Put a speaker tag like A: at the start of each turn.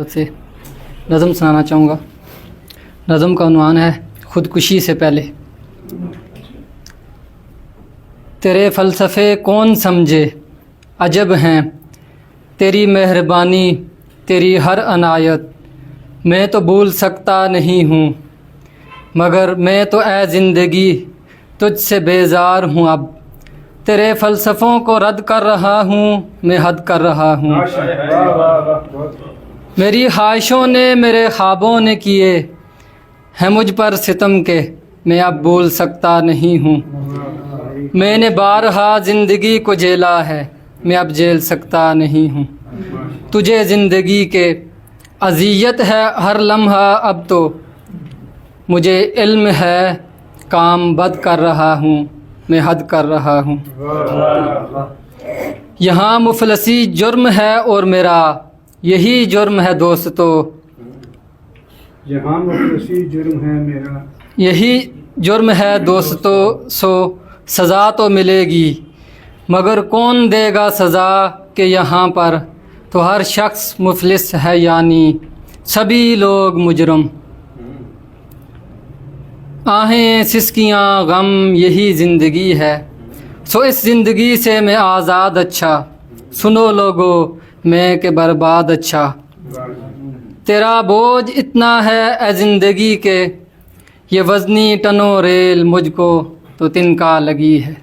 A: سے نظم سنانا چاہوں گا۔ نظم کا عنوان ہے خودکشی سے پہلے۔ تیرے فلسفے کون سمجھے عجب ہیں، تیری مہربانی تیری ہر عنایت، میں تو بھول سکتا نہیں ہوں، مگر میں تو اے زندگی تجھ سے بیزار ہوں۔ اب تیرے فلسفوں کو رد کر رہا ہوں، میں حد کر رہا ہوں۔ میری خواہشوں نے میرے خوابوں نے کیے ہیں مجھ پر ستم کے، میں اب بھول سکتا نہیں ہوں۔ میں نے بارہا زندگی کو جیلا ہے، میں اب جیل سکتا نہیں ہوں۔ تجھے زندگی کے اذیت ہے ہر لمحہ، اب تو مجھے علم ہے کام بد کر رہا ہوں، میں حد کر رہا ہوں۔ یہاں مفلسی جرم ہے اور میرا یہی جرم ہے دوستو،
B: یہاں مفلسی جرم ہے میرا
A: یہی جرم ہے دوستو، سو سزا تو ملے گی، مگر کون دے گا سزا کہ یہاں پر تو ہر شخص مفلس ہے، یعنی سبھی لوگ مجرم۔ آہیں سسکیاں غم یہی زندگی ہے، سو اس زندگی سے میں آزاد اچھا، سنو لوگو میں کہ برباد اچھا۔ تیرا بوجھ اتنا ہے اے زندگی کے، یہ وزنی ٹنو ریل مجھ کو تو تنکا لگی ہے۔